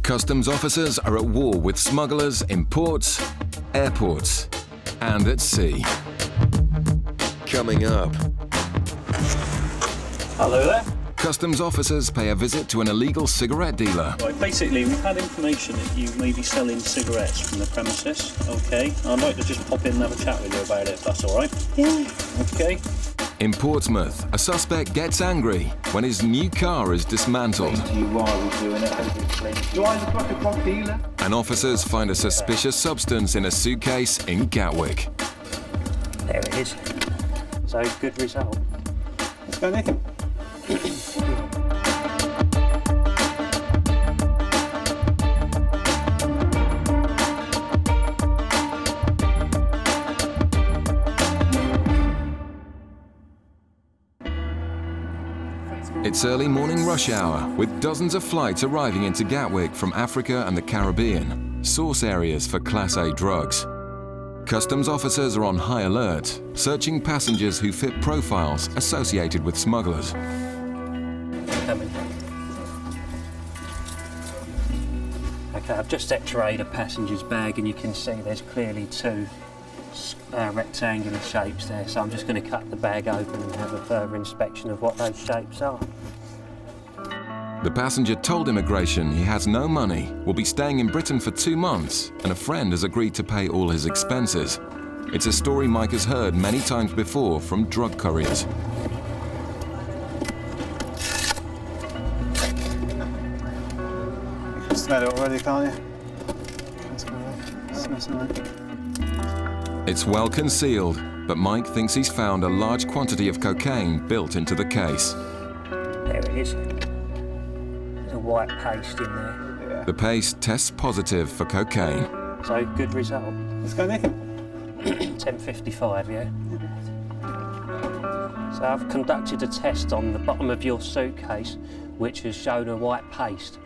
Customs officers are at war with smugglers in ports, airports, and at sea. Coming up. Hello there. Customs officers pay a visit to an illegal cigarette dealer. Right, basically, we've had information that you may be selling cigarettes from the premises. Okay, I'd like to just pop in and have a chat with you about it, if that's all right. Yeah. Okay. In Portsmouth, a suspect gets angry when his new car is dismantled. You while we're doing it, obviously. Do I look like a drug dealer? And officers find a suspicious substance in a suitcase in Gatwick. There it is. So, good result. Let's go, Nathan. It's early morning rush hour, with dozens of flights arriving into Gatwick from Africa and the Caribbean, source areas for Class A drugs. Customs officers are on high alert, searching passengers who fit profiles associated with smugglers. Okay, I've just x-rayed a passenger's bag and you can see there's clearly two rectangular shapes there, so I'm just going to cut the bag open and have a further inspection of what those shapes are. The passenger told immigration he has no money, will be staying in Britain for 2 months, and a friend has agreed to pay all his expenses. It's a story Mike has heard many times before from drug couriers. You can smell it already, can't you? Smells alright. It's well concealed, but Mike thinks he's found a large quantity of cocaine built into the case. There it is. There's a white paste in there. Yeah. The paste tests positive for cocaine. So, good result. Let's go, Nathan. 10:55, yeah? So I've conducted a test on the bottom of your suitcase, which has shown a white paste.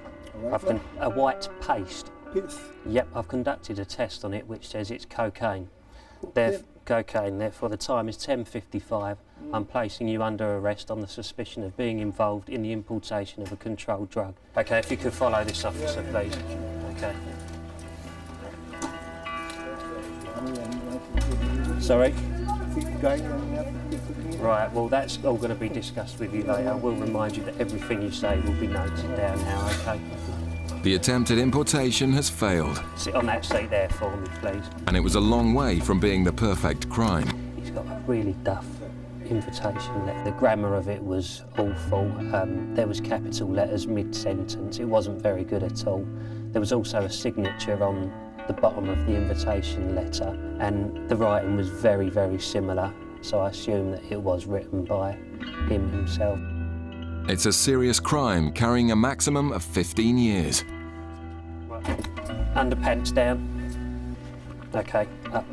A white paste. Yes. Yep, I've conducted a test on it which says it's cocaine. Therefore the time is 10:55. I'm placing you under arrest on the suspicion of being involved in the importation of a controlled drug. Okay, if you could follow this officer, please. Okay. Sorry? Right, well that's all going to be discussed with you later. I will remind you that everything you say will be noted down now, okay? The attempted importation has failed, Sit on that seat there for me, please. and it was a long way from being the perfect crime. He's got a really duff invitation letter. The grammar of it was awful. There was capital letters mid-sentence. It wasn't very good at all. There was also a signature on the bottom of the invitation letter, and the writing was very, very similar, so I assume that it was written by him himself. It's a serious crime carrying a maximum of 15 years. Underpants down. Okay, up.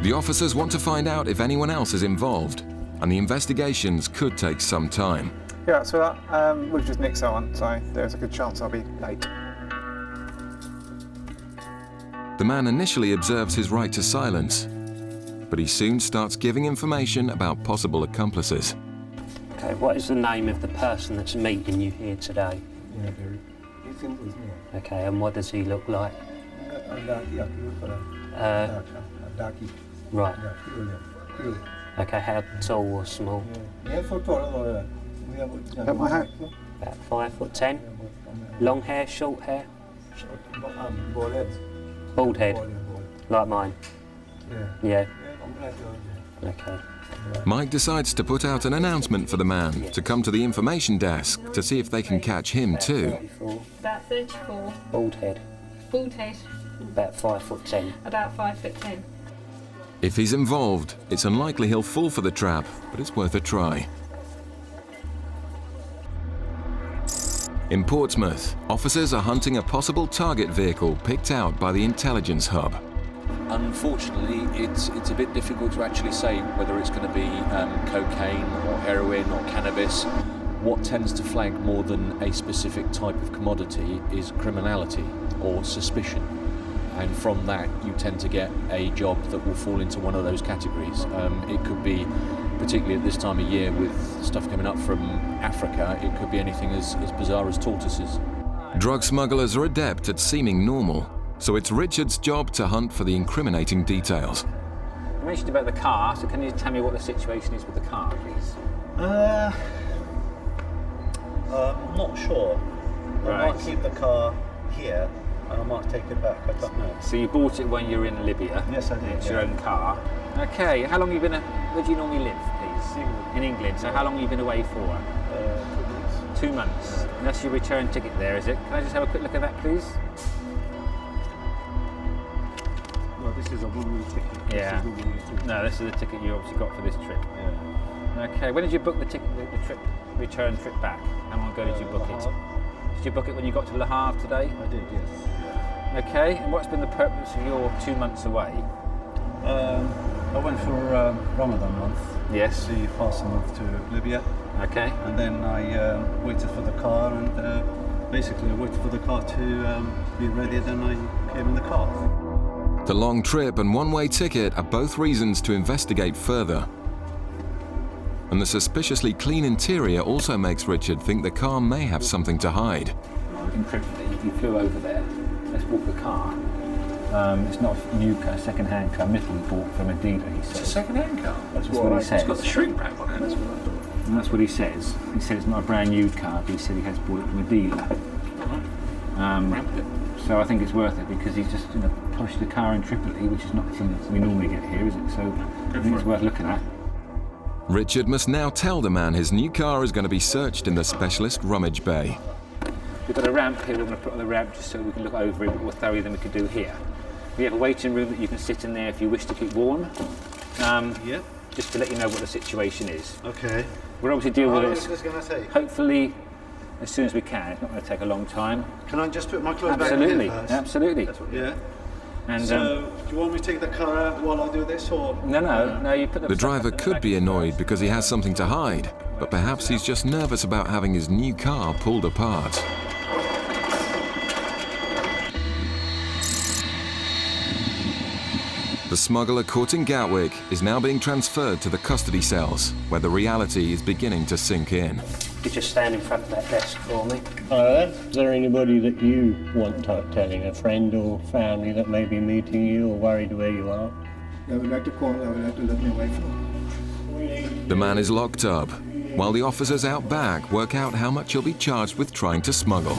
The officers want to find out if anyone else is involved, and the investigations could take some time. Yeah, so that, we've just nicked someone, so there's a good chance I'll be late. The man initially observes his right to silence, but he soon starts giving information about possible accomplices. Okay, what is the name of the person that's meeting you here today? Okay, and what does he look like? Right. Okay, how tall or small? At my hat. About 5'10". Long hair, short hair? Bald head, like mine? Yeah. Okay. Mike decides to put out an announcement for the man to come to the information desk to see if they can catch him too. About 34. Bald head, Bald head. about 5'10". About 5'10". If he's involved, it's unlikely he'll fall for the trap, but it's worth a try. In Portsmouth, officers are hunting a possible target vehicle picked out by the intelligence hub. Unfortunately, it's a bit difficult to actually say whether it's going to be cocaine or heroin or cannabis. What tends to flag more than a specific type of commodity is criminality or suspicion. And from that, you tend to get a job that will fall into one of those categories. It could be, particularly at this time of year with stuff coming up from Africa, it could be anything as bizarre as tortoises. Drug smugglers are adept at seeming normal, so it's Richard's job to hunt for the incriminating details. You mentioned about the car, so can you tell me what the situation is with the car, please? I'm not sure. Right. I might keep the car here and I might take it back, I don't know. So you bought it when you were in Libya? Yes, I did. It's your own car. Okay, how long have you been, where do you normally live, please? England. In England, so how long have you been away for? 2 months. 2 months. And that's your return ticket there, is it? Can I just have a quick look at that, please? Well, this is a one-way ticket. Yeah. This is a one-way ticket. No, this is the ticket you obviously got for this trip. Yeah. Okay, when did you book the ticket, the trip, return trip back? How long ago did you book it? Did you book it when you got to Le Havre today? I did, yes. Okay, and what's been the purpose of your 2 months away? I went for Ramadan month. Yes. The fasting month to Libya. Okay. And then I waited for the car and basically I waited for the car to be ready, then I came in the car. The long trip and one-way ticket are both reasons to investigate further. And the suspiciously clean interior also makes Richard think the car may have something to hide. In Tripoli, you flew over there. Let's walk the car. It's not a new car, second-hand car. Admittedly bought from a dealer, he says. It's a second-hand car. That's what he says. It's got the shrink wrap on it. That's what I thought. And that's what he says. He said it's not a brand new car, but he said he has bought it from a dealer. Ramped it. So I think it's worth it because he's just polished the car in Tripoli, which is not something that we normally get here, is it? So I think it's worth looking at. Richard must now tell the man his new car is going to be searched in the specialist rummage bay. We've got a ramp here, we're going to put on the ramp just so we can look over it a bit more thoroughly than we could do here. We have a waiting room that you can sit in there if you wish to keep warm. Yep. Just to let you know what the situation is. Okay. We'll obviously deal How with long it is this going to take? hopefully as soon as we can. It's not going to take a long time. Can I just put my clothes Absolutely, back in first? absolutely. Yeah. And So, do you want me to take the car out while I do this, or? no, you put The driver could be annoyed because he has something to hide, but perhaps he's just nervous about having his new car pulled apart. The smuggler caught in Gatwick is now being transferred to the custody cells, where the reality is beginning to sink in. You just stand in front of that desk for me. Hello there. Is there anybody that you want telling, a friend or family that may be meeting you or worried where you are? I would like to call, I would like to let my wife know. The man is locked up, while the officers out back work out how much he'll be charged with trying to smuggle.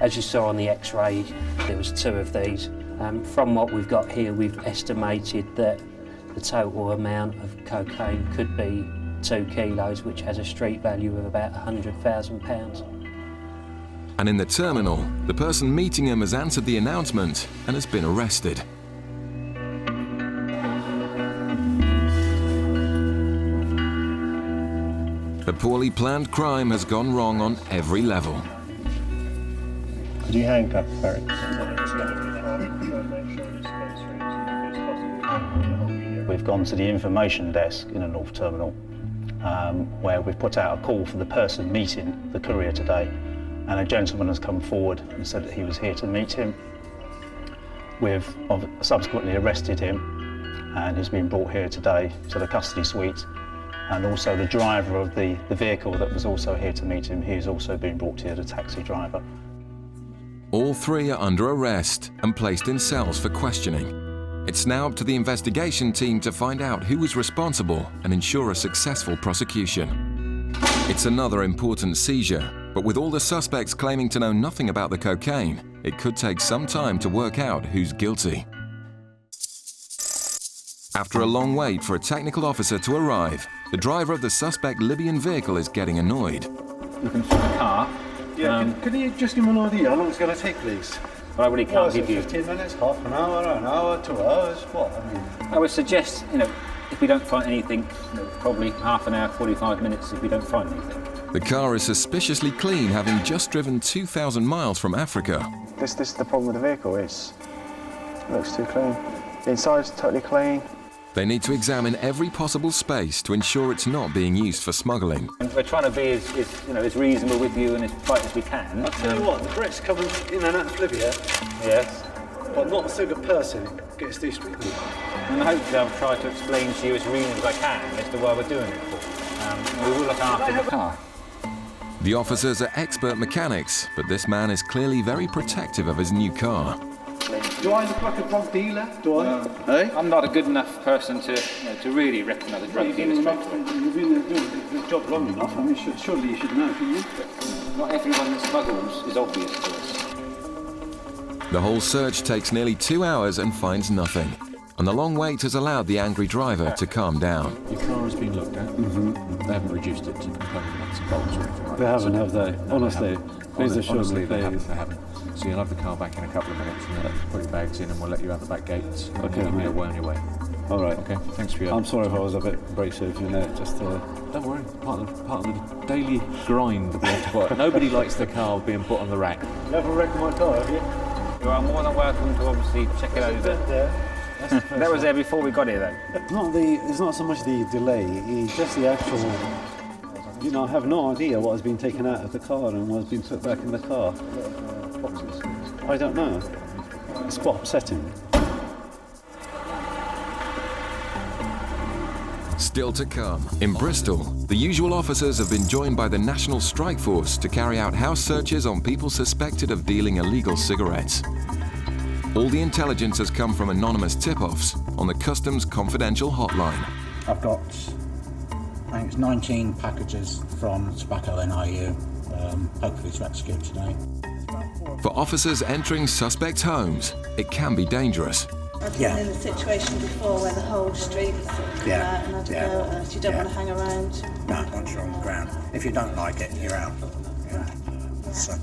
As you saw on the X-ray, there was 2 of these. From what we've got here, we've estimated that the total amount of cocaine could be 2 kilos, which has a street value of about £100,000. And in the terminal, the person meeting him has answered the announcement and has been arrested. The poorly planned crime has gone wrong on every level. Could you handcuff Barry? We've gone to the information desk in the North Terminal, where we've put out a call for the person meeting the courier today, and a gentleman has come forward and said that he was here to meet him. We've subsequently arrested him, and he's been brought here today to the custody suite, and also the driver of the vehicle that was also here to meet him, he has also been brought here, the taxi driver. All 3 are under arrest and placed in cells for questioning. It's now up to the investigation team to find out who was responsible and ensure a successful prosecution. It's another important seizure, but with all the suspects claiming to know nothing about the cocaine, it could take some time to work out who's guilty. After a long wait for a technical officer to arrive, the driver of the suspect Libyan vehicle is getting annoyed. You can see the car. Yeah, can you just give me an idea how long it's going to take, please? But I really can't What is give it, you. 15 minutes, half an hour, 2 hours, what? I mean, I would suggest, if we don't find anything, probably half an hour, 45 minutes if we don't find anything. The car is suspiciously clean, having just driven 2,000 miles from Africa. This is the problem with the vehicle, it looks too clean. The inside's totally clean. They need to examine every possible space to ensure it's not being used for smuggling. And we're trying to be as reasonable with you and as polite as we can. I'll tell you what, the Brits coming in and out of Libya, Yes. but not a single person gets these treatment. And hopefully I've tried to explain to you as reasonably as I can as to why we're doing it for. We will look after the car. The officers are expert mechanics, but this man is clearly very protective of his new car. Do I look like a drug dealer? Do I? Hey? I'm not a good enough person to really recognise a drug dealer straight away. You've been doing this job long enough. I mean, surely you should know, shouldn't you? Not everyone that smuggles is obvious to us. The whole search takes nearly 2 hours and finds nothing. And the long wait has allowed the angry driver to calm down. Your car has been looked at. They haven't reduced it to component nuts and bolts or anything like They that. haven't, have they? Honestly, please assure me, Honestly, they please. haven't. So you'll have the car back in a couple of minutes and then put your bags in and we'll let you out the back gates. Okay, You'll be mate. away on your way. All right. Okay, thanks for your... I'm sorry if I was a bit abrasive, you know, just Don't worry, part of the daily grind that we have to put. Nobody likes the car being put on the rack. You ever wrecked my car, have you? You are more than welcome to obviously check it over. That was there before we got here, though. It's not so much the delay, it's just the actual. You know, I have no idea what has been taken out of the car and what has been put back in the car. I don't know. It's quite upsetting. Still to come. In Bristol, the usual officers have been joined by the National Strike Force to carry out house searches on people suspected of dealing illegal cigarettes. All the intelligence has come from anonymous tip-offs on the Customs confidential hotline. I've got, I think it's 19 packages from Tobacco NIU, hopefully to execute today. For officers entering suspects' homes, it can be dangerous. I've been in a situation before where the whole street was sort of come out and had to go, and you don't want to hang around. No, once you're on the ground. If you don't like it, you're out. So.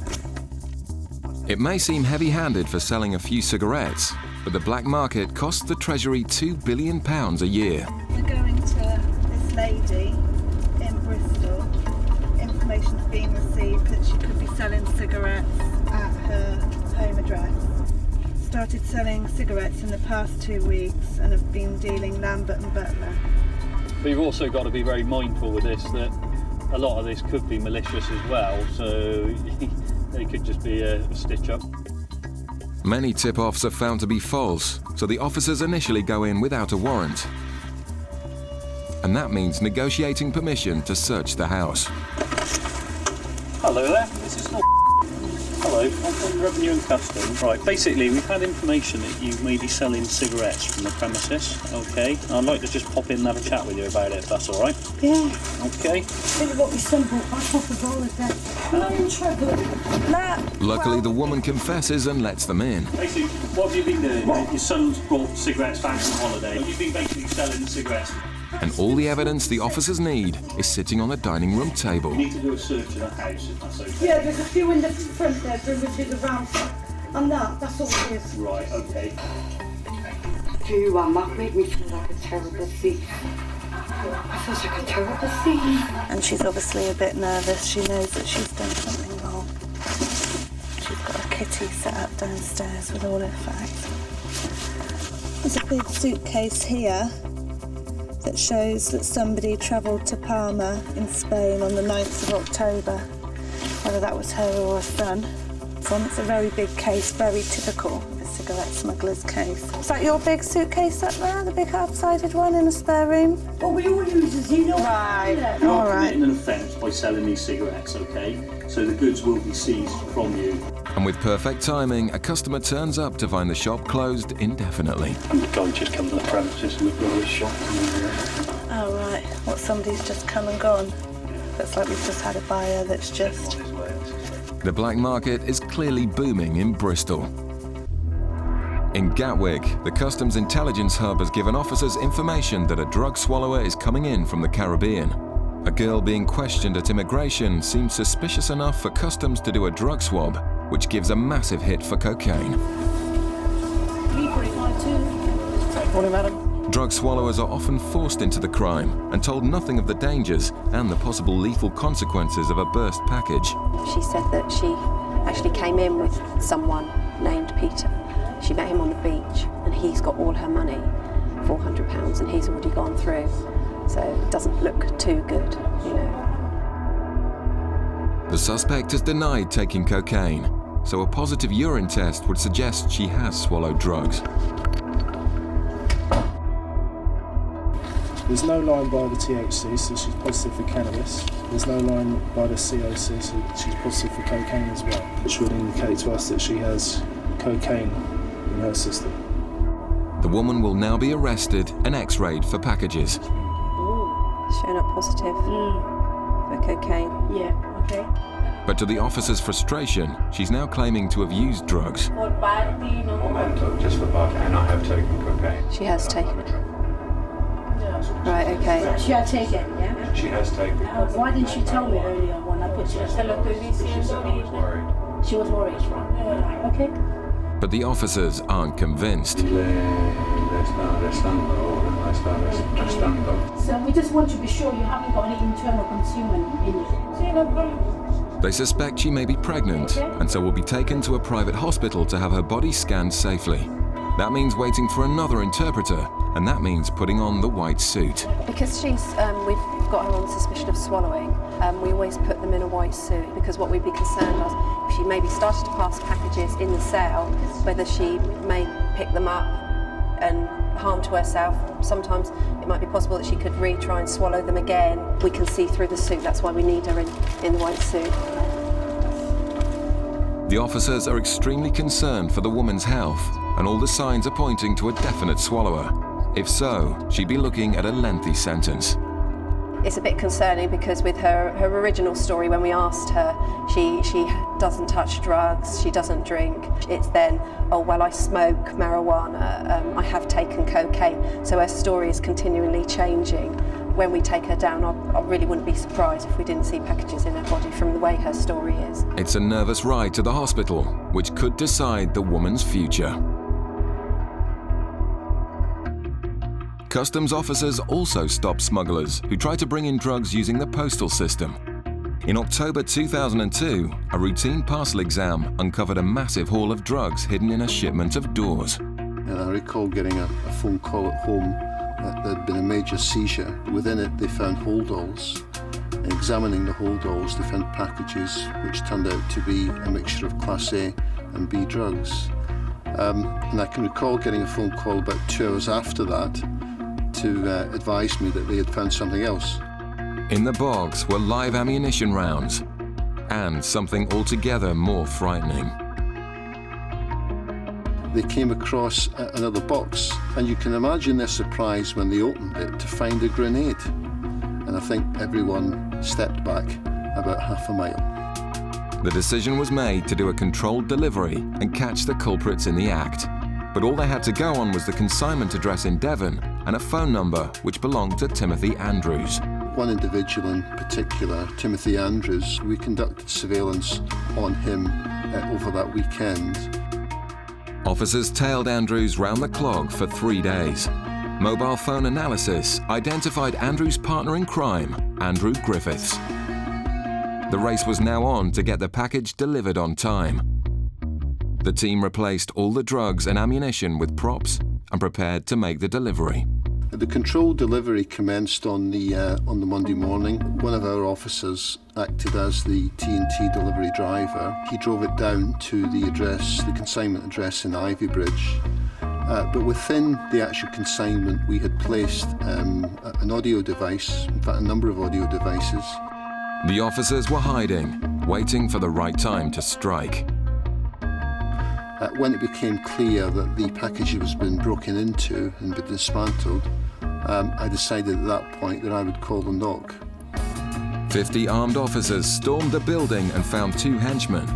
It may seem heavy-handed for selling a few cigarettes, but the black market costs the Treasury £2 billion a year. We're going to this lady in Bristol. Information's been received that she could be selling cigarettes at her home address. Started selling cigarettes in the past 2 weeks and have been dealing Lambert and Butler. But you've also got to be very mindful with this that a lot of this could be malicious as well, so it could just be a stitch-up. Many tip-offs are found to be false, so the officers initially go in without a warrant. And that means negotiating permission to search the house. Hello there, this is not. Hello, I'm from Revenue and Customs. Right, basically we've had information that you may be selling cigarettes from the premises, okay? I'd like to just pop in and have a chat with you about it, if that's alright? Yeah. Okay. Think what we simple, I pop a roll of that. I'm in trouble. Luckily, the woman confesses and lets them in. Basically, what have you been doing? Your son's brought cigarettes back from holiday. You've been basically selling cigarettes. And all the evidence the officers need is sitting on the dining room table. You need to do a search of that house, if that's okay. Yeah, there's a few in the front there, which is a ransack. And that's all it is. Right, okay. Do you that made me feel like a terrible thief. I feel like a terrible thief. And she's obviously a bit nervous. She knows that she's done something wrong. She's got a kitty set up downstairs with all her facts. There's a big suitcase here that shows that somebody travelled to Palma in Spain on the 9th of October. Whether that was her or her son. It's a very big case, very typical of a cigarette smuggler's case. Is that your big suitcase up there, the big half-sided one in the spare room? Oh, we all use it, you know. Right, You're all right. committing an offence by selling these cigarettes, okay? So the goods will be seized from you. And with perfect timing, a customer turns up to find the shop closed indefinitely. And the guy just come to the premises and we've got his shop. Oh, right. What, somebody's just come and gone? Looks like we've just had a buyer that's just... The black market is clearly booming in Bristol. In Gatwick, the Customs Intelligence Hub has given officers information that a drug swallower is coming in from the Caribbean. A girl being questioned at immigration seems suspicious enough for Customs to do a drug swab, which gives a massive hit for cocaine. 345 Morning, madam. Drug swallowers are often forced into the crime and told nothing of the dangers and the possible lethal consequences of a burst package. She said that she actually came in with someone named Peter. She met him on the beach and he's got all her money, £400, and he's already gone through. So it doesn't look too good, you know. The suspect has denied taking cocaine, so a positive urine test would suggest she has swallowed drugs. There's no line by the THC, so she's positive for cannabis. There's no line by the COC, so she's positive for cocaine as well, which would indicate to us that she has cocaine in her system. The woman will now be arrested and x-rayed for packages. Showing up positive for cocaine. Yeah, okay. But to the officer's frustration, she's now claiming to have used drugs. Just for barking, and I have taken cocaine. She has taken it. Right, okay. She had taken, yeah? She has taken it. Why didn't she tell me earlier when I put you? She was worried. Okay. But the officers aren't convinced. So we just want to be sure you haven't got any internal consuming in you. They suspect she may be pregnant, and so will be taken to a private hospital to have her body scanned safely. That means waiting for another interpreter, and that means putting on the white suit. Because we've got her on suspicion of swallowing, we always put them in a white suit, because what we'd be concerned was if she maybe started to pass packages in the cell, whether she may pick them up and harm to herself. Sometimes it might be possible that she could retry and swallow them again. We can see through the suit, that's why we need her in the white suit. The officers are extremely concerned for the woman's health, and all the signs are pointing to a definite swallower. If so, she'd be looking at a lengthy sentence. It's a bit concerning because with her original story, when we asked her, she doesn't touch drugs, she doesn't drink. It's then, oh, well, I smoke marijuana, I have taken cocaine. So her story is continually changing. When we take her down, I really wouldn't be surprised if we didn't see packages in her body from the way her story is. It's a nervous ride to the hospital, which could decide the woman's future. Customs officers also stopped smugglers who tried to bring in drugs using the postal system. In October 2002, a routine parcel exam uncovered a massive haul of drugs hidden in a shipment of doors. And I recall getting a phone call at home that there had been a major seizure. Within it, they found holdalls. And examining the holdalls, they found packages which turned out to be a mixture of Class A and B drugs. And I can recall getting a phone call about 2 hours after that to advise me that they had found something else. In the box were live ammunition rounds and something altogether more frightening. They came across another box, and you can imagine their surprise when they opened it to find a grenade. And I think everyone stepped back about half a mile. The decision was made to do a controlled delivery and catch the culprits in the act. But all they had to go on was the consignment address in Devon and a phone number which belonged to Timothy Andrews. One individual in particular, Timothy Andrews, we conducted surveillance on him over that weekend. Officers tailed Andrews round the clock for 3 days. Mobile phone analysis identified Andrews' partner in crime, Andrew Griffiths. The race was now on to get the package delivered on time. The team replaced all the drugs and ammunition with props and prepared to make the delivery. The controlled delivery commenced on the Monday morning. One of our officers acted as the T&T delivery driver. He drove it down to the address, the consignment address in Ivybridge. But within the actual consignment, we had placed an audio device, in fact a number of audio devices. The officers were hiding, waiting for the right time to strike. When it became clear that the package was been broken into and been dismantled, I decided at that point that I would call the knock. 50 armed officers stormed the building and found 2 henchmen.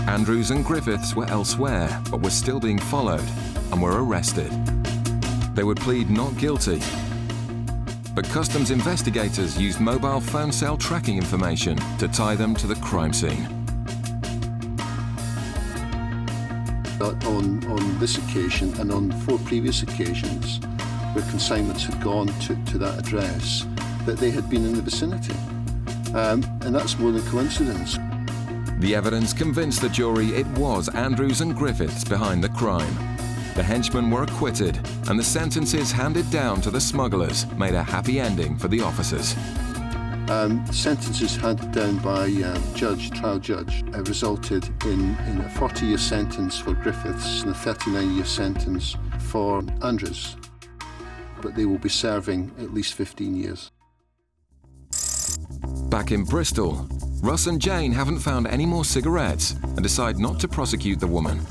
Andrews and Griffiths were elsewhere, but were still being followed and were arrested. They would plead not guilty. But customs investigators used mobile phone cell tracking information to tie them to the crime scene. On this occasion and on 4 previous occasions where consignments had gone to that address, that they had been in the vicinity. And that's more than coincidence. The evidence convinced the jury it was Andrews and Griffiths behind the crime. The henchmen were acquitted, and the sentences handed down to the smugglers made a happy ending for the officers. Sentences handed down by trial judge, resulted in a 40-year sentence for Griffiths and a 39-year sentence for Andrews. but they will be serving at least 15 years. Back in Bristol, Russ and Jane haven't found any more cigarettes and decide not to prosecute the woman.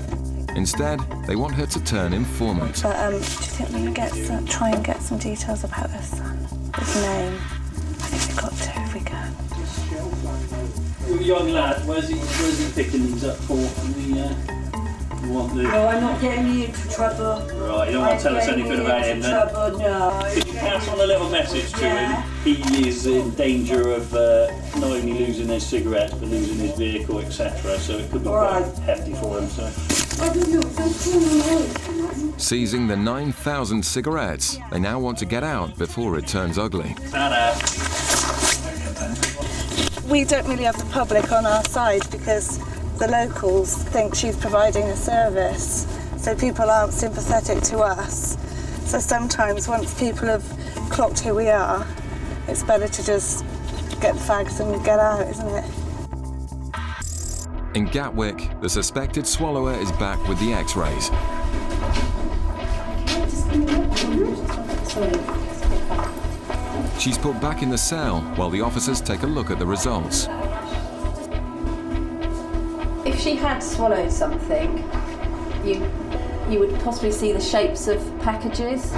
Instead, they want her to turn informant. But do you think we can try and get some details about her son? His name? I think we've got to if we can. Young lad, where's he picking these up for? No, I'm not getting you into trouble. Right, you don't want to tell us anything about him then? Trouble, no. If you pass on a little message to him, he is in danger of not only losing his cigarettes but losing his vehicle, etc. So it could be quite hefty for him. So. Seizing the 9,000 cigarettes, they now want to get out before it turns ugly. We don't really have the public on our side because the locals think she's providing a service, so people aren't sympathetic to us. So sometimes once people have clocked who we are, it's better to just get the fags and get out, isn't it? In Gatwick, the suspected swallower is back with the X-rays. She's put back in the cell while the officers take a look at the results. If she had swallowed something, you would possibly see the shapes of packages.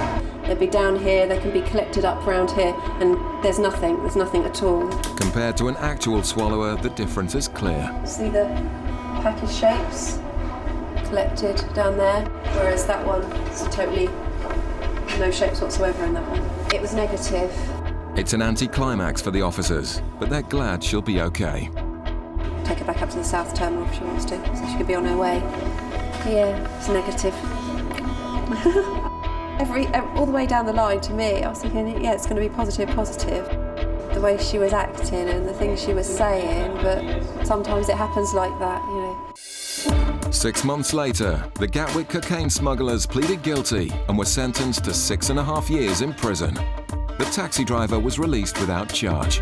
They'd be down here, they can be collected up around here, and there's nothing at all. Compared to an actual swallower, the difference is clear. See the package shapes collected down there, whereas that one is totally no shapes whatsoever in that one. It was negative. It's an anticlimax for the officers, but they're glad she'll be okay. Take her back up to the south terminal if she wants to, so she could be on her way. Yeah, it's negative. All the way down the line to me, I was thinking, yeah, it's going to be positive. The way she was acting and the things she was saying, but sometimes it happens like that, you know. 6 months later, the Gatwick cocaine smugglers pleaded guilty and were sentenced to 6.5 years in prison. The taxi driver was released without charge.